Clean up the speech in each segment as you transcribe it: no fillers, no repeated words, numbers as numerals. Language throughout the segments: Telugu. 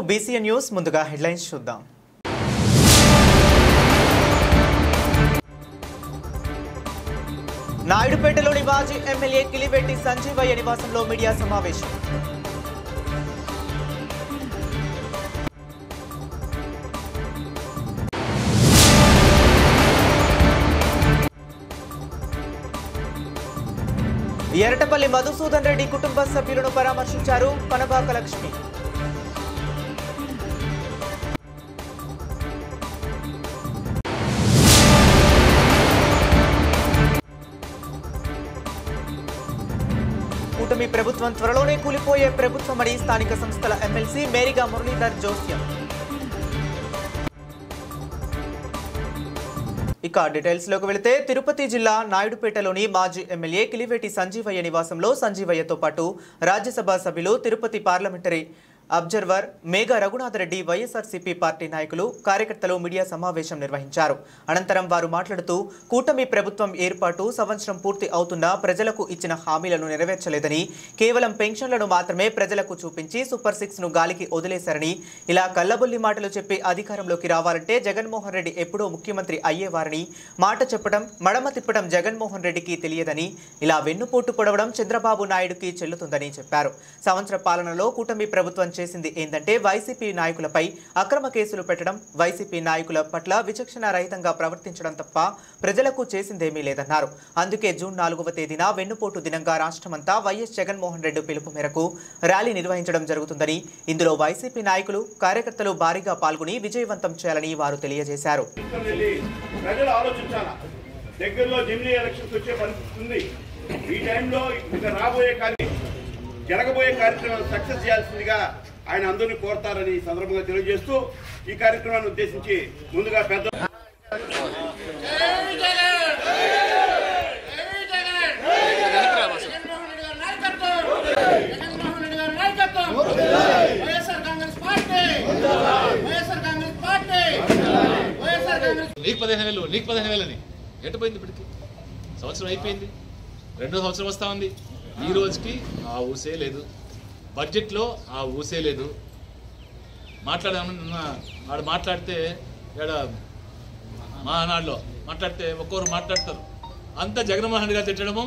BCN న్యూస్ ముందుగా హెడ్లైన్స్ చూద్దాం. నాయుడుపేటలోని మాజీ ఎమ్మెల్యే కిలివెట్టి సంజీవయ్య నివాసంలో మీడియా సమావేశం. ఎరటపల్లి మధుసూదన్ రెడ్డి కుటుంబ సభ్యులను పరామర్శించారు పనబాక లక్ష్మి. కూటమి ప్రభుత్వం త్వరలోనే కూలిపోయే ప్రభుత్వమని స్థానిక సంస్థల ఎమ్మెల్సీ మేరిగా మురళీధర్ జోస్యం. ఇక డీటెయిల్స్ లోకి వెళితే తిరుపతి జిల్లా నాయుడుపేటలోని మాజీ ఎమ్మెల్యే కిలివెట్టి సంజీవయ్య నివాసంలో సంజీవయ్యతో పాటు రాజ్యసభ సభ్యులు Tirupati parliamentary observer Megha Raghunatha Reddy YSRCP party నాయకులు కార్యకర్తలు మీడియా సమావేశం నిర్వహించారు. అనంతరం వారు మాట్లాడుతూ కూటమి ప్రభుత్వం ఏర్పాటు సంవత్సరం పూర్తి అవుతున్నా ప్రజలకు ఇచ్చిన హామీలను నెరవేర్చలేదని, కేవలం పెన్షన్లను మాత్రమే ప్రజలకు చూపించి సూపర్ 6 ను గాలికి వదిలేశారని, ఇలా కల్లబొల్లి మాటలు చెప్పి అధికారంలోకి రావాలంటే జగన్మోహన్ రెడ్డి ఎప్పుడో ముఖ్యమంత్రి అయ్యేవారని, మాట చెప్పడం మడమ తిప్పడం జగన్మోహన్ రెడ్డికి తెలియదని, ఇలా వెన్నుపోటు పొడవడం చంద్రబాబు నాయుడుకి చెల్లుతుందని చెప్పారు. సంవత్సర పాలనలో కూటమి ప్రభుత్వం చేసింది ఏంటంటే వైసీపీ నాయకులపై అక్రమ కేసులు పెట్టడం, వైసీపీ నాయకుల పట్ల విచక్షణ రహితంగా ప్రవర్తించడం తప్ప ప్రజలకు చేసిందేమీ లేదన్నారు. అందుకే జూన్ 4వ తేదీన వెన్నుపోటు దినంగా రాష్ట్రమంతా వైఎస్ జగన్మోహన్ రెడ్డి పిలుపు మేరకు ర్యాలీ నిర్వహించడం జరుగుతుందని, ఇందులో వైసీపీ నాయకులు కార్యకర్తలు భారీగా పాల్గొని విజయవంతం చేయాలని వారు తెలియజేశారు. జరగబోయే కార్యక్రమాన్ని సక్సెస్ చేయాల్సిందిగా ఆయన అందరినీ కోరతారని సందర్భంగా తెలియజేస్తూ ఈ కార్యక్రమాన్ని ఉద్దేశించి ముందుగా పెద్ద నీకు 15,000 అని ఎటుపోయింది? ఇప్పటికి సంవత్సరం అయిపోయింది, 2వ సంవత్సరం వస్తా ఉంది. ఈ రోజుకి ఆ ఊసే లేదు, బడ్జెట్లో ఆ ఊసే లేదు. మాట్లాడామన్నా వాడు మాట్లాడితే ఇక్కడ మహానాడులో మాట్లాడితే ఒక్కొక్కరు మాట్లాడతారు. అంతా జగన్మోహన్ రెడ్డి గారు తిట్టడము,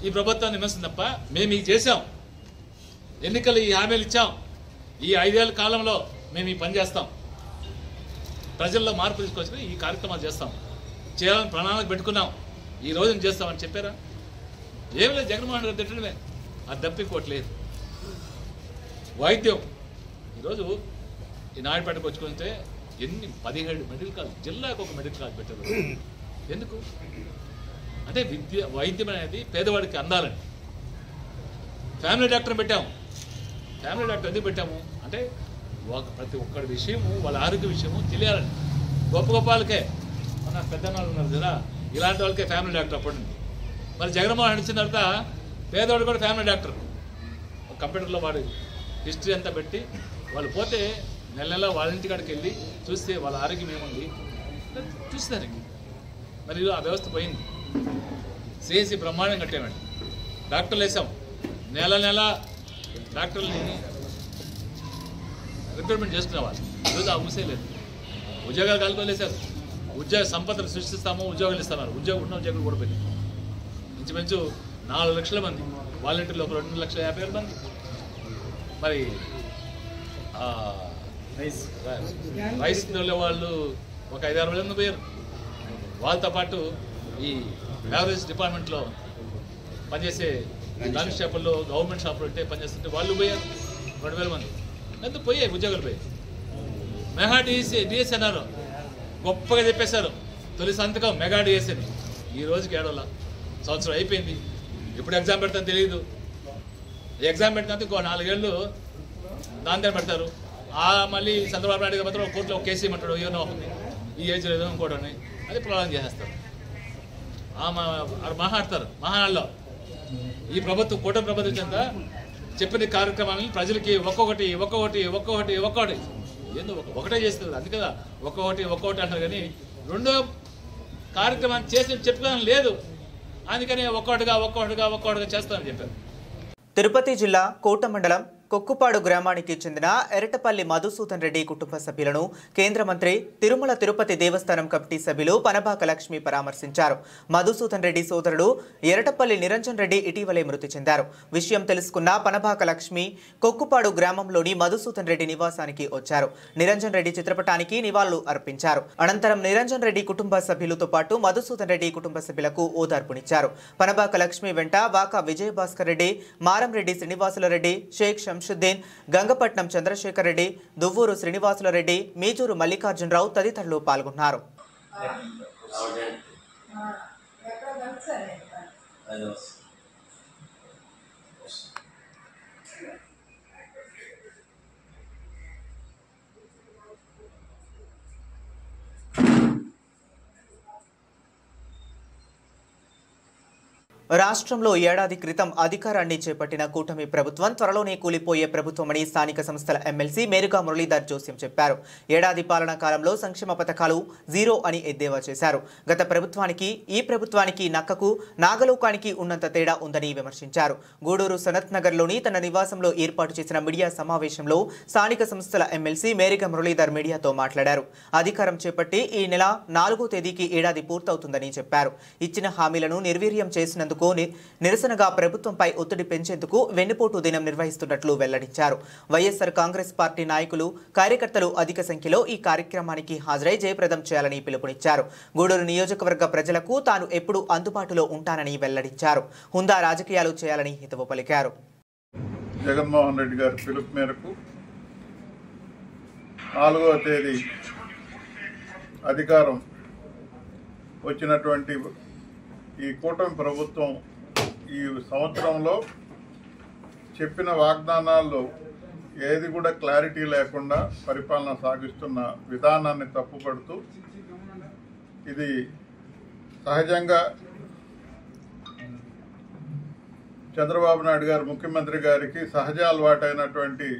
ఈ ప్రభుత్వాన్ని విమర్శించడం తప్ప మేము ఇది చేసాం, ఎన్నికలు ఈ హామీలు ఇచ్చాం, ఈ 5 ఏళ్ల కాలంలో మేము ఈ పని చేస్తాం, ప్రజల్లో మార్పు తీసుకొచ్చి ఈ కార్యక్రమాలు చేస్తాం, చేయాలని ప్రణాళిక పెట్టుకున్నాం, ఈ రోజున చేస్తామని చెప్పారా? ఏమి లేదు, జగన్మోహన్ రెడ్డి తిట్టడమే, అది తప్పింకోవట్లేదు. వైద్యం ఈరోజు ఈ నాయుడుపేటకు వచ్చుకుంటే 17 మెడికల్ కాలేజ్, జిల్లాకు ఒక మెడికల్ కాలేజ్ పెట్టారు. ఎందుకు అంటే వైద్యం అనేది పేదవాడికి అందాలని ఫ్యామిలీ డాక్టర్ పెట్టాము. ఫ్యామిలీ డాక్టర్ ఎందుకు పెట్టాము అంటే ప్రతి ఒక్కరి విషయము, వాళ్ళ ఆరోగ్య విషయము తెలియాలని. గొప్ప గొప్ప వాళ్ళకే, మన పెద్దనాళ్ళు ఉన్నారు కదా, ఇలాంటి వాళ్ళకే ఫ్యామిలీ డాక్టర్ అప్పటి నుండి. మరి జగన్మోహన్ రెడ్డి వచ్చిన తర్వాత పేదవాడు కూడా ఫ్యామిలీ డాక్టర్ ఒక కంప్యూటర్లో వాడు హిస్టరీ అంతా పెట్టి, వాళ్ళు పోతే నెల నెల వాళ్ళ ఇంటి కాడికి వెళ్ళి చూస్తే వాళ్ళ ఆరోగ్యం ఏముంది చూస్తారు. మరి ఆ వ్యవస్థ పోయింది. సిఎస్సి బ్రహ్మాండం కట్టామండి, డాక్టర్లు వేసాం, నెల నెల డాక్టర్లని రిక్రూట్మెంట్ చేసుకునేవాళ్ళు. ఈరోజు ఆ ఊసే లేదు. ఉద్యోగాలు కలుపుకోలేసారు, ఉద్యోగ సంపదను సృష్టిస్తాము, ఉద్యోగాలు ఇస్తున్నారు, ఉన్న ఉద్యోగులు కూడా పోయింది. ఇంచుమించు 4 లక్షల మంది వాలంటీర్లు, ఒక 2,50,000 మంది. మరి రైస్ వాళ్ళు ఒక 5-6 మంది పోయారు. వాళ్ళతో పాటు ఈ బెవరేజ్ డిపార్ట్మెంట్లో పనిచేసే లంచ్ షాపుల్లో, గవర్నమెంట్ షాపులు ఉంటే పనిచేస్తుంటే వాళ్ళు పోయారు 2,000 మంది. ఎంత పోయాయి ఉద్యోగాలు పోయాయి. మెగా డిఎస్ అన్నారు, గొప్పగా చెప్పేశారు, తొలి సంతకం మెగా డిఎస్ అని. ఈ రోజుకి ఏడోలా సంవత్సరం అయిపోయింది, ఎప్పుడు ఎగ్జామ్ పెడతారో తెలియదు. ఎగ్జామ్ పెట్టినంత ఇంకో 4 ఏళ్ళు దాని పెడతారు. మళ్ళీ చంద్రబాబు నాయుడు గారు మాత్రం కోర్టులో ఒక కేసు ఇవ్వమంటాడు, ఏమో అవుతుంది ఈ ఏజ్లో ఏదో ఇంకోటని, అది ప్రొలాంగ్ చేసేస్తారు. మాట్లాడతారు మహానాడులో. ఈ ప్రభుత్వం, కూటమి ప్రభుత్వం చెంత చెప్పిన కార్యక్రమాలను ప్రజలకి ఒక్కొక్కటి ఏందో ఒకటే చేస్తుంది. అందుకే కదా ఒక్కొక్కటి అంటారు, కానీ రెండో కార్యక్రమాన్ని చేసి చెప్పుకోవడం లేదు. అందుకనే ఒక్కొక్కటిగా చేస్తామని చెప్పారు. తిరుపతి జిల్లా కోట మండలం కొక్కుపాడు గ్రామానికి చెందిన ఎరటపల్లి మధుసూదన్ రెడ్డి కుటుంబ సభ్యులను కేంద్ర మంత్రి తిరుమల తిరుపతి దేవస్థానం కమిటీ సభ్యులు పనబాక లక్ష్మి పరామర్శించారు. మధుసూదన్ రెడ్డి సోదరుడు ఎరటపల్లి నిరంజన్ రెడ్డి ఇటీవలే మృతి చెందారు. విషయం తెలుసుకున్న పనబాక లక్ష్మి కొక్కుపాడు గ్రామంలోని మధుసూదన్ రెడ్డి నివాసానికి వచ్చారు. నిరంజన్ రెడ్డి చిత్రపటానికి నివాళులు అర్పించారు. అనంతరం నిరంజన్ రెడ్డి కుటుంబ సభ్యులతో పాటు మధుసూదన్ రెడ్డి కుటుంబ సభ్యులకు ఓదార్పునిచ్చారు. పనబాక లక్ష్మి వెంట వాకా విజయభాస్కర్ రెడ్డి, మారంరెడ్డి శ్రీనివాసుల రెడ్డి, షేక్ శంషుద్దీన్, గంగపట్నం చంద్రశేఖర్ రెడ్డి, దువ్వూరు శ్రీనివాసుల రెడ్డి, మీజూరు మల్లికార్జునరావు తదితరులు పాల్గొన్నారు. రాష్ట్రంలో ఏడాది క్రితం అధికారాన్ని చేపట్టిన కూటమి ప్రభుత్వం త్వరలోనే కూలిపోయే ప్రభుత్వమని స్థానిక సంస్థల ఎమ్మెల్సీ మేరుగా మురళీధర్ జోస్యం చెప్పారు. ఏడాది పాలనా కాలంలో సంక్షేమ పథకాలు జీరో అని ఎద్దేవా చేశారు. గత ప్రభుత్వానికి ఈ ప్రభుత్వానికి నక్కకు నాగలోకానికి ఉన్నంత తేడా ఉందని విమర్శించారు. గూడూరు సనత్ నగర్లోని తన నివాసంలో ఏర్పాటు చేసిన మీడియా సమావేశంలో స్థానిక సంస్థల ఎమ్మెల్సీ మేరుగా మురళీధర్ మీడియాతో మాట్లాడారు. అధికారం చేపట్టి ఈ నెల 4వ తేదీకి ఏడాది పూర్తవుతుందని చెప్పారు. ఇచ్చిన హామీలను నిర్వీర్యం చేసినందుకు నిరసనగా ప్రభుత్వంపై ఒత్తిడి పెంచేందుకు వెన్నుపోటు దినం నిర్వహిస్తున్నట్లు వెల్లడించారు. వైఎస్ఆర్ కాంగ్రెస్ పార్టీ నాయకులు, కార్యకర్తలు అధిక సంఖ్యలో ఈ కార్యక్రమానికి హాజరై జయప్రదం చేయాలని పిలుపునిచ్చారు. గూడూరు నియోజకవర్గ ప్రజలకు తాను ఎప్పుడూ అందుబాటులో ఉంటానని వెల్లడించారు. హుందా రాజకీయాలు చేయాలని హితవు పలికారు. జగన్మోహన్ రెడ్డి గారి పిలుపు మేరకు 4వ తేదీ అధికారం వచ్చినటువంటి ఈ కూటమి ప్రభుత్వం ఈ సంవత్సరంలో చెప్పిన వాగ్దానాల్లో ఏది కూడా క్లారిటీ లేకుండా పరిపాలన సాగిస్తున్న విధానాన్ని తప్పుపడుతూ, ఇది సహజంగా చంద్రబాబు నాయుడు గారు ముఖ్యమంత్రి గారికి సహజ అలవాటైనటువంటి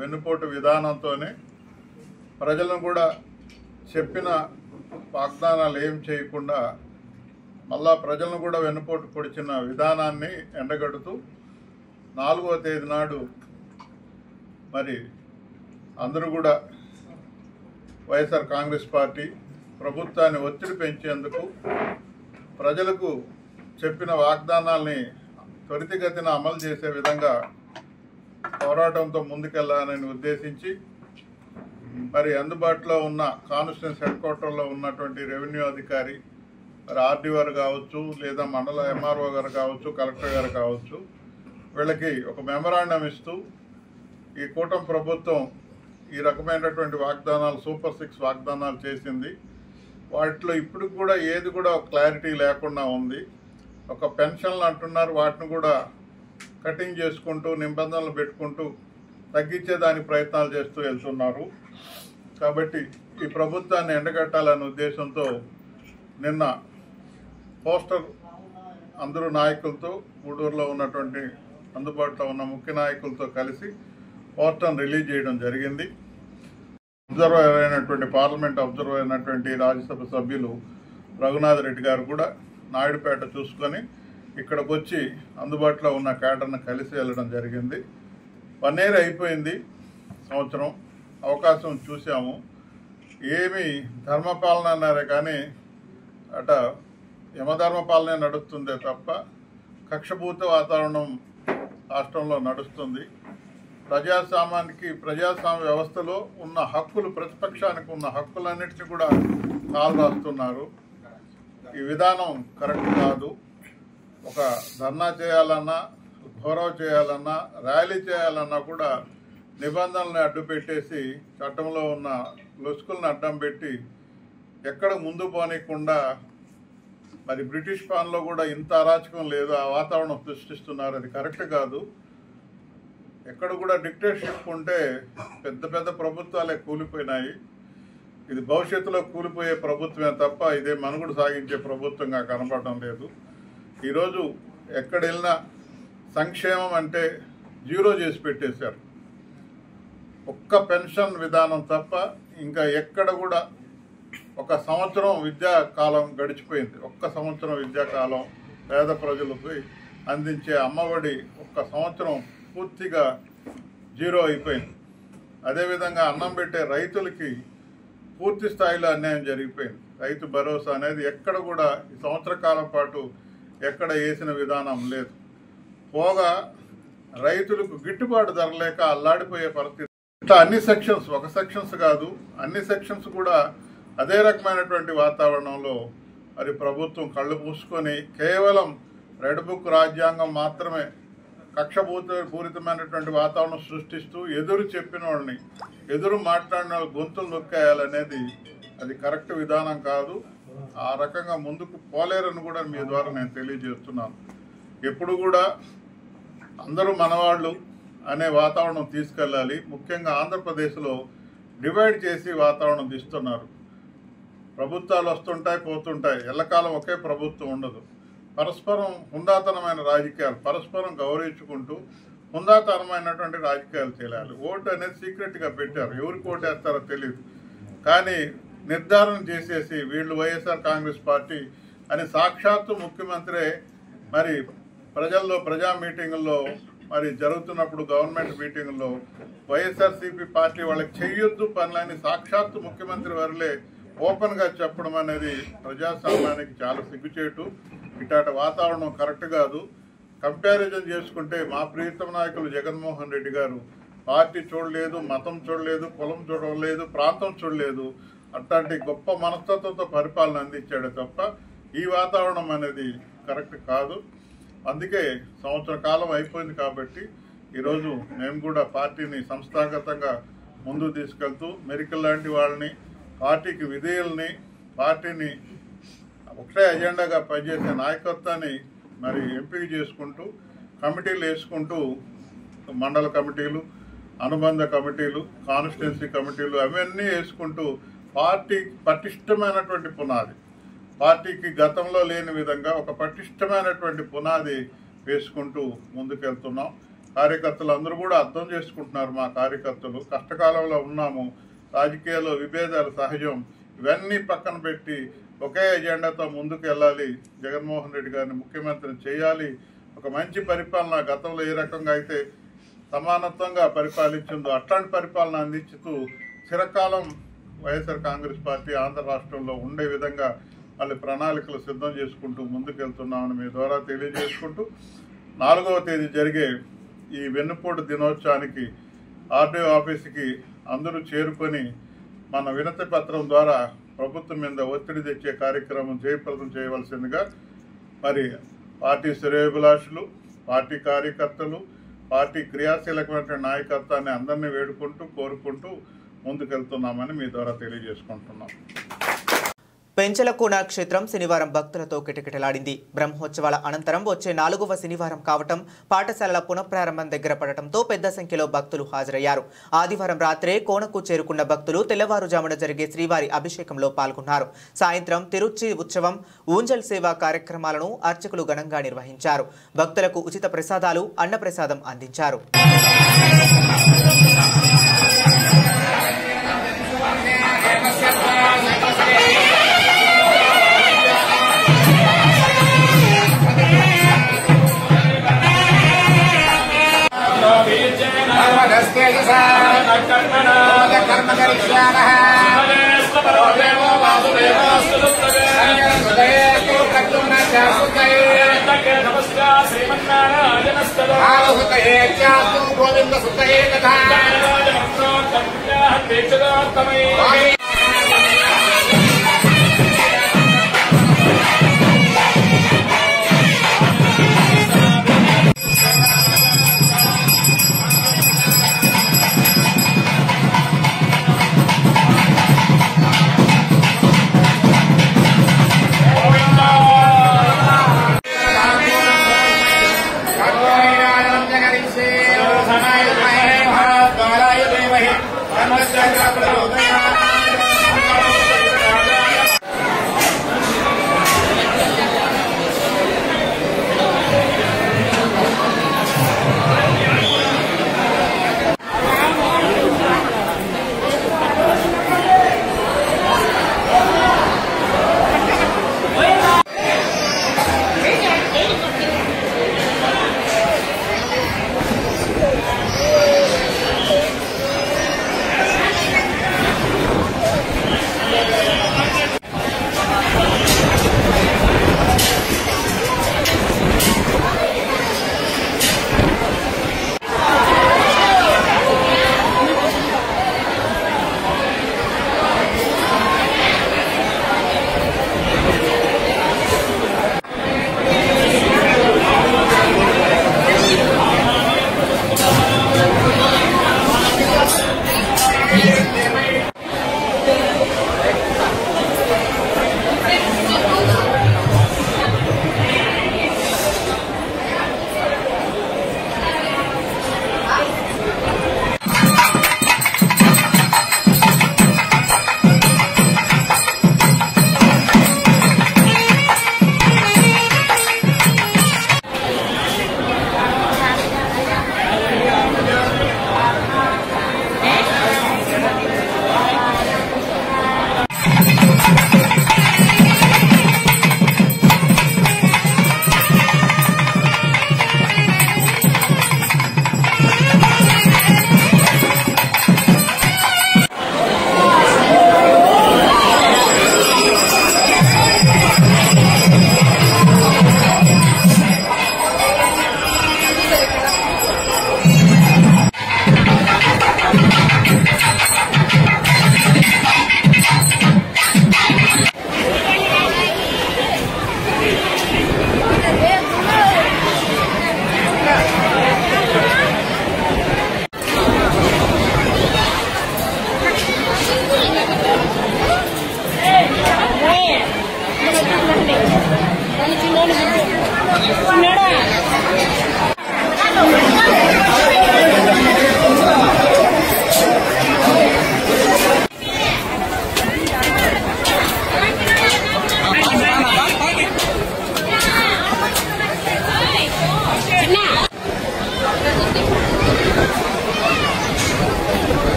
వెన్నుపోటు విధానంతోనే ప్రజలను కూడా చెప్పిన వాగ్దానాలు ఏం చేయకుండా మళ్ళా ప్రజలను కూడా వెన్నుపోటు పొడిచిన విధానాన్ని ఎండగడుతూ 4వ తేదీ నాడు మరి అందరూ కూడా వైఎస్ఆర్ కాంగ్రెస్ పార్టీ ప్రభుత్వాన్ని ఒత్తిడి పెంచేందుకు, ప్రజలకు చెప్పిన వాగ్దానాల్ని త్వరితగతిన అమలు చేసే విధంగా పోరాటంతో ముందుకెళ్లాలని ఉద్దేశించి మరి అందుబాటులో ఉన్న కాన్స్టిట్యూన్సీ హెడ్ క్వార్టర్లో ఉన్నటువంటి రెవెన్యూ అధికారి, మరి ఆర్డీఓ గారు కావచ్చు, లేదా మండల ఎంఆర్ఓ గారు కావచ్చు, కలెక్టర్ గారు కావచ్చు, వీళ్ళకి ఒక మెమరాండం ఇస్తూ ఈ కూటమి ప్రభుత్వం ఈ రకమైనటువంటి వాగ్దానాలు, సూపర్ 6 వాగ్దానాలు చేసింది. వాటిలో ఇప్పుడు కూడా ఏది కూడా క్లారిటీ లేకుండా ఉంది. ఒక పెన్షన్లు అంటున్నారు, వాటిని కూడా కటింగ్ చేసుకుంటూ నిబంధనలు పెట్టుకుంటూ తగ్గించేదానికి ప్రయత్నాలు చేస్తూ వెళ్తున్నారు. కాబట్టి ఈ ప్రభుత్వాన్ని ఎండగట్టాలనే ఉద్దేశంతో నిన్న పోస్టర్ అందరూ నాయకులతో, గూడూరులో ఉన్నటువంటి అందుబాటులో ఉన్న ముఖ్య నాయకులతో కలిసి పోస్టర్ను రిలీజ్ చేయడం జరిగింది. అబ్జర్వర్ అయినటువంటి పార్లమెంట్ అబ్జర్వర్ అయినటువంటి రాజ్యసభ సభ్యులు రఘునాథ్ రెడ్డి గారు కూడా నాయుడుపేట చూసుకొని ఇక్కడికి వచ్చి అందుబాటులో ఉన్న క్యాడర్ను కలిసి వెళ్ళడం జరిగింది. 1 year అయిపోయింది, సంవత్సరం అవకాశం చూసాము. ఏమి ధర్మపాలన అన్నారే కానీ అట యమధర్మ పాలనే నడుస్తుందే తప్ప కక్షపూత వాతావరణం రాష్ట్రంలో నడుస్తుంది. ప్రజాస్వామ్య వ్యవస్థలో ఉన్న హక్కులు, ప్రతిపక్షానికి ఉన్న హక్కులన్నిటినీ కూడా కాలు రాస్తున్నారు. ఈ విధానం కరెక్ట్ కాదు. ఒక ధర్నా చేయాలన్నా, గౌరవ చేయాలన్నా, ర్యాలీ చేయాలన్నా కూడా నిబంధనల్ని అడ్డు పెట్టేసి, చట్టంలో ఉన్న లొసుకులను అడ్డం పెట్టి ఎక్కడ ముందు పోనీయకుండా, మరి బ్రిటిష్ పాలనలో కూడా ఇంత అరాచకం లేదు, ఆ వాతావరణం సృష్టిస్తున్నారు. అది కరెక్ట్ కాదు. ఎక్కడ కూడా డిక్టేటర్షిప్ ఉంటే పెద్ద పెద్ద ప్రభుత్వాలే కూలిపోయినాయి. ఇది భవిష్యత్తులో కూలిపోయే ప్రభుత్వమే తప్ప ఇదే మనుగడ సాగించే ప్రభుత్వంగా కనపడడం లేదు. ఈరోజు ఎక్కడ వెళ్ళినా సంక్షేమం అంటే జీరో చేసి పెట్టేశారు. ఒక్క పెన్షన్ విధానం తప్ప ఇంకా ఎక్కడ కూడా ఒక సంవత్సరం విద్యాకాలం గడిచిపోయింది. ఒక్క సంవత్సరం విద్యాకాలం పేద ప్రజలకు అందించే అమ్మఒడి ఒక్క సంవత్సరం పూర్తిగా జీరో అయిపోయింది. అదేవిధంగా అన్నం పెట్టే రైతులకి పూర్తి స్థాయిలో అన్యాయం జరిగిపోయింది. రైతు భరోసా అనేది ఎక్కడ కూడా ఈ సంవత్సర కాలం పాటు ఎక్కడ వేసిన విధానం లేదు. పోగా రైతులకు గిట్టుబాటు ధర లేక అల్లాడిపోయే పరిస్థితి. ఇట్లా అన్ని సెక్షన్స్, ఒక సెక్షన్స్ కాదు, అన్ని సెక్షన్స్ కూడా అదే రకమైనటువంటి వాతావరణంలో మరి ప్రభుత్వం కళ్ళు మూసుకొని కేవలం రెడ్ బుక్ రాజ్యాంగం మాత్రమే కక్షపూరితమైనటువంటి వాతావరణం సృష్టిస్తూ ఎదురు చెప్పిన వాళ్ళని, ఎదురు మాట్లాడిన వాళ్ళు గొంతులు నొక్కేయాలనేది అది కరెక్ట్ విధానం కాదు. ఆ రకంగా ముందుకు పోలేరని కూడా మీ ద్వారా నేను తెలియజేస్తున్నాను. ఎప్పుడు కూడా అందరూ మనవాళ్ళు అనే వాతావరణం తీసుకెళ్ళాలి. ముఖ్యంగా ఆంధ్రప్రదేశ్లో డివైడ్ చేసి వాతావరణం తీస్తున్నారు. ప్రభుత్వాలు వస్తుంటాయి, పోతుంటాయి, ఎల్లకాలం ఒకే ప్రభుత్వం ఉండదు. పరస్పరం హుందాతనమైన రాజకీయాలు, పరస్పరం గౌరవించుకుంటూ హుందాతనమైనటువంటి రాజకీయాలు చేయాలి. ఓటు అనేది సీక్రెట్గా పెట్టారు, ఎవరికి ఓటు వేస్తారో తెలియదు. కానీ నిర్ధారణ చేసేసి వీళ్ళు వైఎస్ఆర్ కాంగ్రెస్ పార్టీ అని సాక్షాత్తు ముఖ్యమంత్రి మరి ప్రజల్లో ప్రజా మీటింగుల్లో మరి జరుగుతున్నప్పుడు గవర్నమెంట్ మీటింగుల్లో వైఎస్ఆర్సీపీ పార్టీ వాళ్ళకి చెయ్యొద్దు పనులని సాక్షాత్తు ముఖ్యమంత్రి వారిలే ఓపెన్గా చెప్పడం అనేది ప్రజాస్వామ్యానికి చాలా సిగ్గుచేటు. ఇటాట వాతావరణం కరెక్ట్ కాదు. కంపారిజన్ చేసుకుంటే మా ప్రియతమ నాయకులు జగన్మోహన్ రెడ్డి గారు పార్టీ చూడలేదు, మతం చూడలేదు, కులం చూడలేదు, ప్రాంతం చూడలేదు, అట్లాంటి గొప్ప మనస్తత్వంతో పరిపాలన అందించాడు తప్ప ఈ వాతావరణం అనేది కరెక్ట్ కాదు. అందుకే సంవత్సర కాలం అయిపోయింది కాబట్టి ఈరోజు మేము కూడా పార్టీని సంస్థాగతంగా ముందుకు తీసుకెళ్తూ మెరికల్ లాంటి వాళ్ళని, పార్టీకి విధేయుల్ని, పార్టీని ఒకటే ఎజెండాగా పనిచేసే నాయకత్వాన్ని మరి ఎంపిక చేసుకుంటూ కమిటీలు వేసుకుంటూ మండల కమిటీలు, అనుబంధ కమిటీలు, కాన్స్టిట్యున్సీ కమిటీలు అవన్నీ వేసుకుంటూ పార్టీ పటిష్టమైనటువంటి పునాది, పార్టీకి గతంలో లేని విధంగా ఒక పటిష్టమైనటువంటి పునాది వేసుకుంటూ ముందుకెళ్తున్నాం. కార్యకర్తలు అందరూ కూడా అర్థం చేసుకుంటున్నారు. మా కార్యకర్తలు కష్టకాలంలో ఉన్నాము, రాజకీయాల్లో విభేదాలు సహజం, ఇవన్నీ పక్కన పెట్టి ఒకే ఎజెండాతో ముందుకు వెళ్ళాలి, జగన్మోహన్ రెడ్డి గారిని ముఖ్యమంత్రిని చేయాలి, ఒక మంచి పరిపాలన గతంలో ఏ రకంగా అయితే సమానత్వంగా పరిపాలించిందో అట్లాంటి పరిపాలన అందించుతూ చిరకాలం వైఎస్ఆర్ కాంగ్రెస్ పార్టీ ఆంధ్ర రాష్ట్రంలో ఉండే విధంగా మళ్ళీ ప్రణాళికలు సిద్ధం చేసుకుంటూ ముందుకెళ్తున్నామని మీ ద్వారా తెలియజేసుకుంటూ 4వ తేదీ జరిగే ఈ వెన్నుపోటు దినోత్సవానికి ఆర్డీఓ ఆఫీస్కి అందరూ చేరుకొని మన వినతి పత్రం ద్వారా ప్రభుత్వం మీద ఒత్తిడి తెచ్చే కార్యక్రమం జయప్రదం చేయవలసిందిగా మరి పార్టీ శ్రేయోభిలాషులు, పార్టీ కార్యకర్తలు, పార్టీ క్రియాశీలకమైన నాయకత్వాన్ని అందరినీ వేడుకుంటూ కోరుకుంటూ ముందుకెళ్తున్నామని మీ ద్వారా తెలియజేసుకుంటున్నాం. పెంచలకోన క్షేత్రం శనివారం భక్తులతో కిటకిటలాడింది. బ్రహ్మోత్సవాల అనంతరం వచ్చే 4వ శనివారం కావటం, పాఠశాలల పునఃప్రారంభం దగ్గర పడటంతో పెద్ద సంఖ్యలో భక్తులు హాజరయ్యారు. ఆదివారం రాత్రే కోనకు చేరుకున్న భక్తులు తెల్లవారుజామున జరిగే శ్రీవారి అభిషేకంలో పాల్గొన్నారు. సాయంత్రం తిరుచి ఉత్సవం, ఊంజల్ సేవా కార్యక్రమాలను అర్చకులు ఘనంగా నిర్వహించారు. భక్తులకు ఉచిత ప్రసాదాలు, అన్నప్రసాదం అందించారు.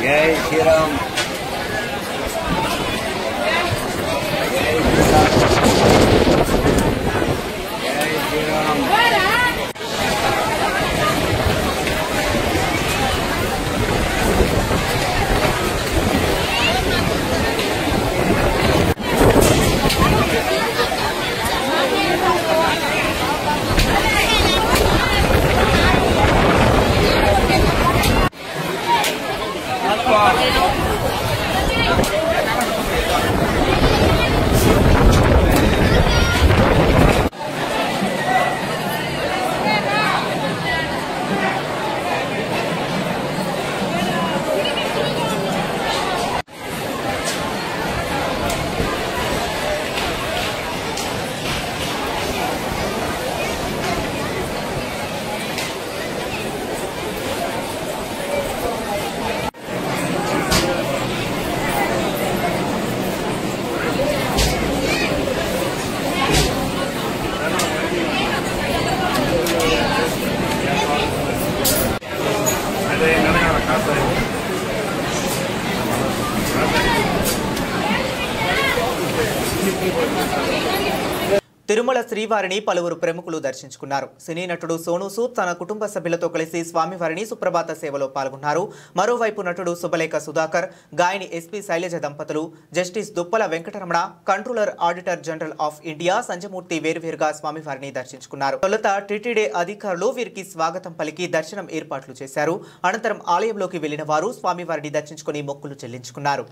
जय श्री राम। తిరుమల శ్రీవారిని పలువురు ప్రముఖులు దర్శించుకున్నారు. సినీ నటుడు సోనూ సూద్ తన కుటుంబ సభ్యులతో కలిసి స్వామివారిని సుప్రభాత సేవలో పాల్గొన్నారు. మరోవైపు నటుడు సుబలేఖ సుధాకర్, గాయని ఎస్పీ శైలజ దంపతులు, justice Duppala Venkataramana, controller auditor general of India Sanjamurthy వేరువేరుగా స్వామివారిని దర్శించుకున్నారు. తొలుత టీటీడీ అధికారులు వీరికి స్వాగతం పలికి దర్శనం ఏర్పాట్లు చేశారు. అనంతరం ఆలయంలోకి వెళ్లిన వారు స్వామివారిని దర్శించుకుని మొక్కులు చెల్లించుకున్నారు.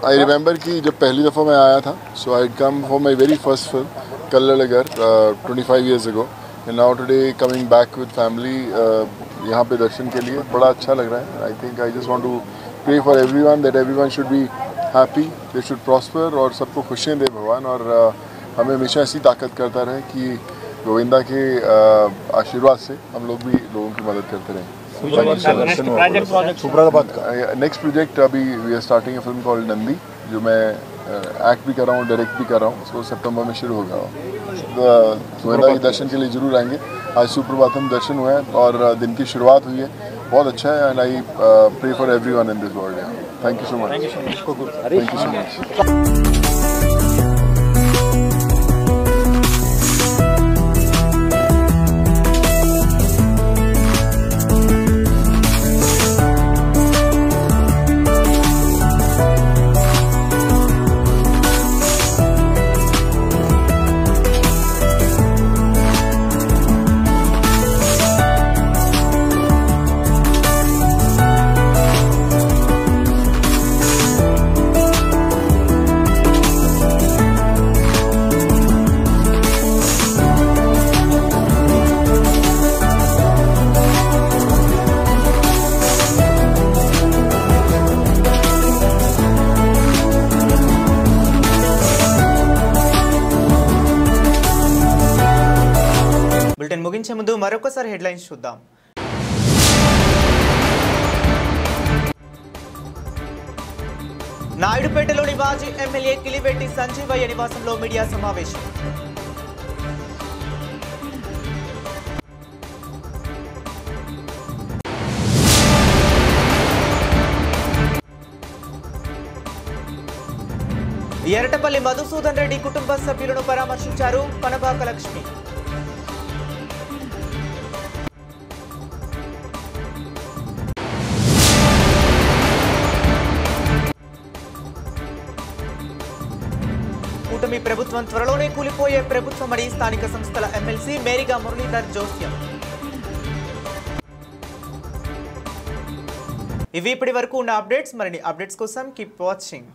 I remember कि जब पहली दफ़ा मैं आया था, so I come for my very first film, Kallalagar, 25 years ago, and now today coming back with family, यहाँ पे दर्शन के लिए बड़ा अच्छा लग रहा है. I think I just want to pray for everyone that everyone should be happy, they should prosper और सबको खुशियाँ दे भगवान और हमें हमेशा ऐसी ताकत करता रहे कि गोविंदा के आशीर्वाद से हम लोग भी लोगों की मदद करते रहें. नेक्स्ट प्रोजेक्ट अभी we are starting a film called Nandi, जो मैं एक्ट भी कर रहा हूँ, डायरेक्ट भी कर रहा हूँ. सो सितंबर में शुरू होगा. गोविंदा के दर्शन के लिए जरूर आएंगे. आज सुप्रभातम दर्शन हुए हैं और दिन की शुरुआत हुई है. बहुत अच्छा है and I pray for everyone in this world. Thank you so much. Thank you so much. ముగించే ముందు మరొకసారి హెడ్లైన్స్ చూద్దాం. నాయుడుపేటలోని మాజీ ఎమ్మెల్యే కిలివేటి సంజీవయ్య నివాసంలో మీడియా సమావేశం. ఎరటపల్లి మధుసూదన్ రెడ్డి కుటుంబ సభ్యులను పరామర్శించారు పనబాక లక్ష్మి. కూటమి ప్రభుత్వం త్వరలోనే కూలిపోయే ప్రభుత్వమని స్థానిక సంస్థల ఎమ్మెల్సీ మేరిగా మురళీధర్ జోస్యం. ఇవి ఇప్పటి వరకు ఉన్న అప్డేట్స్. మరిన్ని అప్డేట్స్ కోసం కీప్ వాచింగ్.